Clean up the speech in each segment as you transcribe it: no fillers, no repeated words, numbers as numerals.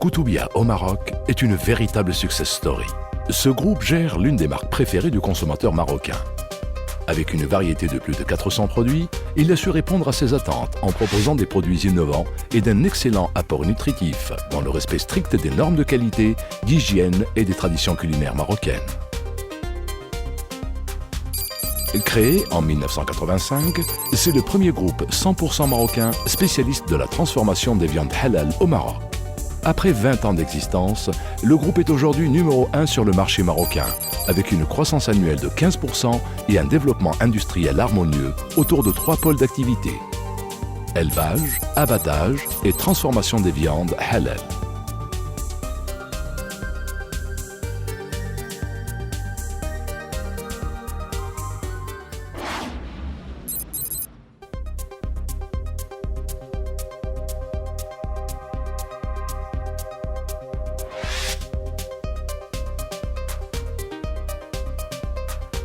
Koutoubia au Maroc est une véritable success story. Ce groupe gère l'une des marques préférées du consommateur marocain. Avec une variété de plus de 400 produits, il a su répondre à ses attentes en proposant des produits innovants et d'un excellent apport nutritif dans le respect strict des normes de qualité, d'hygiène et des traditions culinaires marocaines. Créé en 1985, c'est le premier groupe 100% marocain spécialiste de la transformation des viandes halal au Maroc. Après 20 ans d'existence, le groupe est aujourd'hui numéro 1 sur le marché marocain, avec une croissance annuelle de 15% et un développement industriel harmonieux autour de 3 pôles d'activité: élevage, abattage et transformation des viandes halal.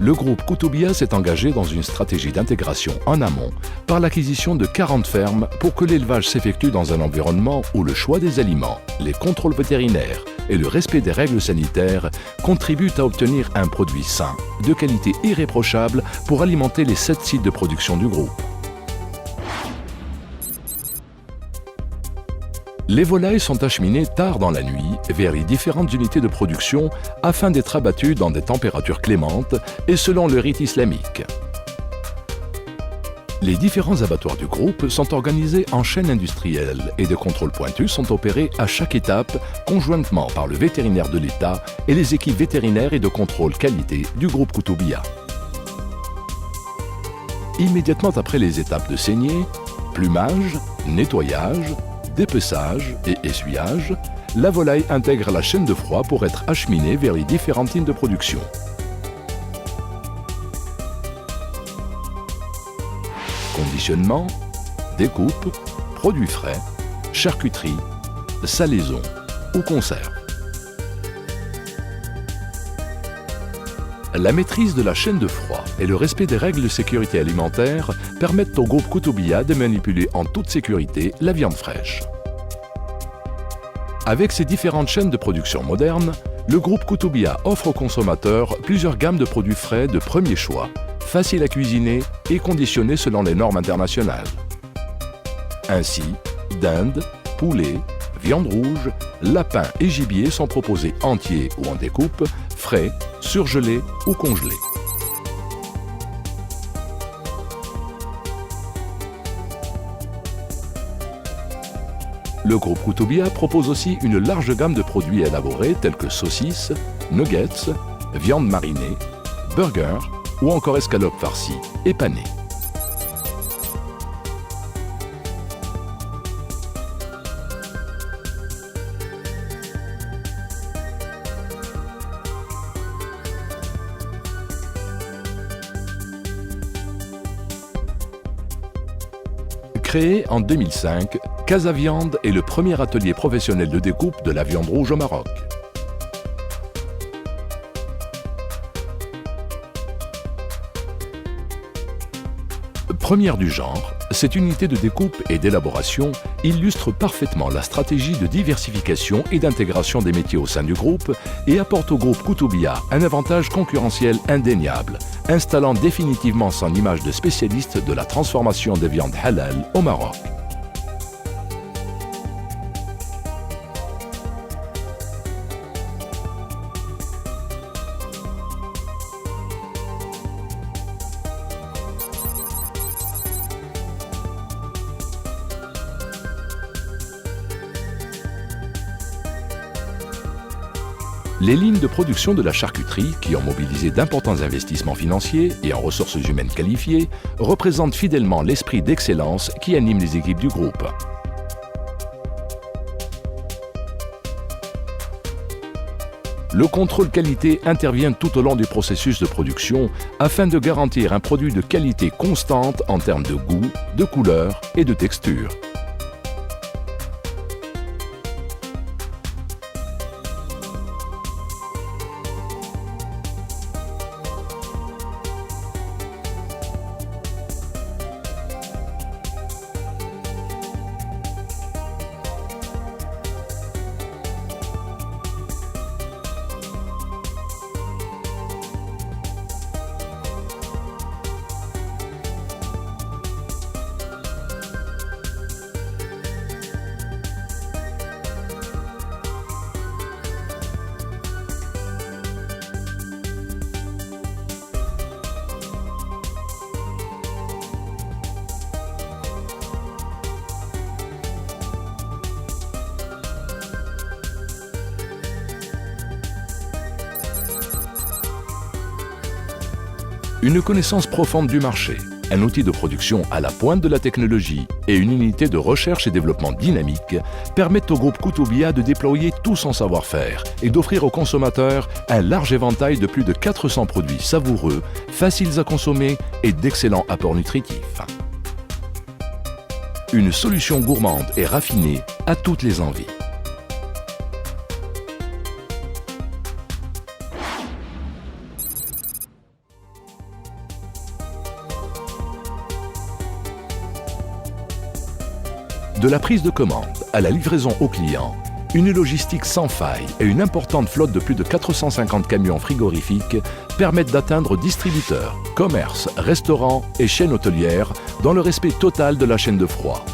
Le groupe Koutoubia s'est engagé dans une stratégie d'intégration en amont par l'acquisition de 40 fermes pour que l'élevage s'effectue dans un environnement où le choix des aliments, les contrôles vétérinaires et le respect des règles sanitaires contribuent à obtenir un produit sain, de qualité irréprochable pour alimenter les 7 sites de production du groupe. Les volailles sont acheminées tard dans la nuit vers les différentes unités de production afin d'être abattues dans des températures clémentes et selon le rite islamique. Les différents abattoirs du groupe sont organisés en chaînes industrielles et des contrôles pointus sont opérés à chaque étape conjointement par le vétérinaire de l'État et les équipes vétérinaires et de contrôle qualité du groupe Koutoubia. Immédiatement après les étapes de saignée, plumage, nettoyage, dépeçage et essuyage, la volaille intègre la chaîne de froid pour être acheminée vers les différentes lignes de production. Conditionnement, découpe, produits frais, charcuterie, salaison ou conserve. La maîtrise de la chaîne de froid et le respect des règles de sécurité alimentaire permettent au groupe Koutoubia de manipuler en toute sécurité la viande fraîche. Avec ses différentes chaînes de production modernes, le groupe Koutoubia offre aux consommateurs plusieurs gammes de produits frais de premier choix, faciles à cuisiner et conditionnés selon les normes internationales. Ainsi, dinde, poulet, viande rouge, lapin et gibier sont proposés entiers ou en découpe, frais, surgelés ou congelés. Le groupe Koutoubia propose aussi une large gamme de produits élaborés tels que saucisses, nuggets, viande marinée, burgers ou encore escalopes farcies et panées. Créé en 2005, Casa Viande est le premier atelier professionnel de découpe de la viande rouge au Maroc. Première du genre, cette unité de découpe et d'élaboration illustre parfaitement la stratégie de diversification et d'intégration des métiers au sein du groupe et apporte au groupe Koutoubia un avantage concurrentiel indéniable, installant définitivement son image de spécialiste de la transformation des viandes halal au Maroc. Les lignes de production de la charcuterie, qui ont mobilisé d'importants investissements financiers et en ressources humaines qualifiées, représentent fidèlement l'esprit d'excellence qui anime les équipes du groupe. Le contrôle qualité intervient tout au long du processus de production afin de garantir un produit de qualité constante en termes de goût, de couleur et de texture. Une connaissance profonde du marché, un outil de production à la pointe de la technologie et une unité de recherche et développement dynamique permettent au groupe Koutoubia de déployer tout son savoir-faire et d'offrir aux consommateurs un large éventail de plus de 400 produits savoureux, faciles à consommer et d'excellents apports nutritifs. Une solution gourmande et raffinée à toutes les envies. De la prise de commande à la livraison au client, une logistique sans faille et une importante flotte de plus de 450 camions frigorifiques permettent d'atteindre distributeurs, commerces, restaurants et chaînes hôtelières dans le respect total de la chaîne de froid.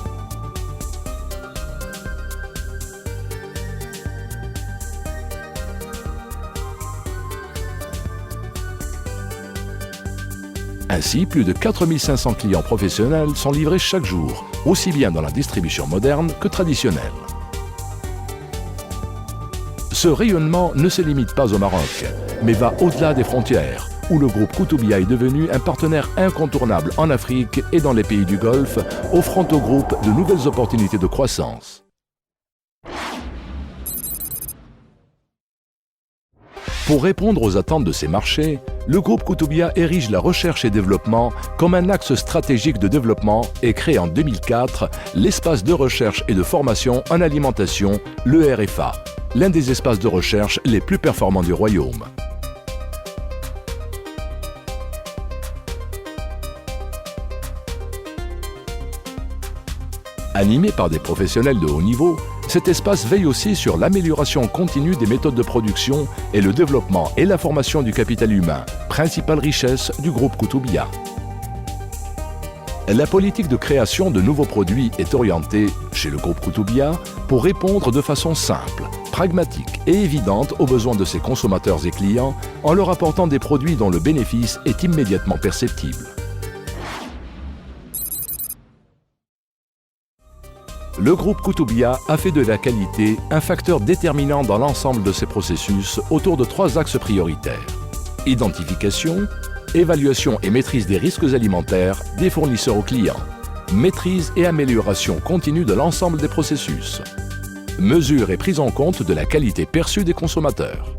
Ainsi, plus de 4500 clients professionnels sont livrés chaque jour, aussi bien dans la distribution moderne que traditionnelle. Ce rayonnement ne se limite pas au Maroc, mais va au-delà des frontières, où le groupe Koutoubia est devenu un partenaire incontournable en Afrique et dans les pays du Golfe, offrant au groupe de nouvelles opportunités de croissance. Pour répondre aux attentes de ces marchés, le groupe Koutoubia érige la recherche et développement comme un axe stratégique de développement et crée en 2004 l'espace de recherche et de formation en alimentation, le RFA, l'un des espaces de recherche les plus performants du royaume. Animé par des professionnels de haut niveau, cet espace veille aussi sur l'amélioration continue des méthodes de production et le développement et la formation du capital humain, principale richesse du groupe Koutoubia. La politique de création de nouveaux produits est orientée, chez le groupe Koutoubia, pour répondre de façon simple, pragmatique et évidente aux besoins de ses consommateurs et clients en leur apportant des produits dont le bénéfice est immédiatement perceptible. Le groupe Koutoubia a fait de la qualité un facteur déterminant dans l'ensemble de ses processus autour de 3 axes prioritaires. Identification, évaluation et maîtrise des risques alimentaires des fournisseurs aux clients, maîtrise et amélioration continue de l'ensemble des processus, mesure et prise en compte de la qualité perçue des consommateurs.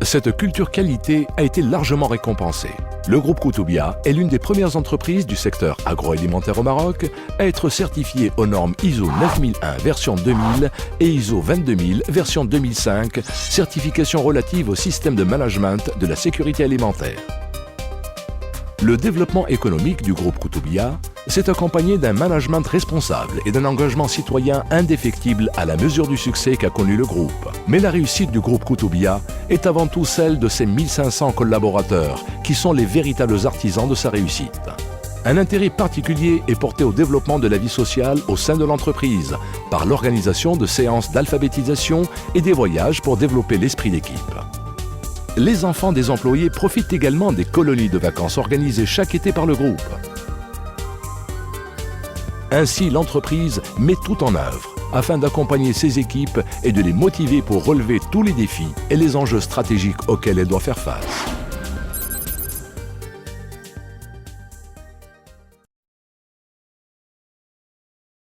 Cette culture qualité a été largement récompensée. Le groupe Koutoubia est l'une des premières entreprises du secteur agroalimentaire au Maroc à être certifiée aux normes ISO 9001 version 2000 et ISO 22000 version 2005, certification relative au système de management de la sécurité alimentaire. Le développement économique du groupe Koutoubia s'est accompagné d'un management responsable et d'un engagement citoyen indéfectible à la mesure du succès qu'a connu le groupe. Mais la réussite du groupe Koutoubia est avant tout celle de ses 1500 collaborateurs qui sont les véritables artisans de sa réussite. Un intérêt particulier est porté au développement de la vie sociale au sein de l'entreprise par l'organisation de séances d'alphabétisation et des voyages pour développer l'esprit d'équipe. Les enfants des employés profitent également des colonies de vacances organisées chaque été par le groupe. Ainsi, l'entreprise met tout en œuvre afin d'accompagner ses équipes et de les motiver pour relever tous les défis et les enjeux stratégiques auxquels elle doit faire face.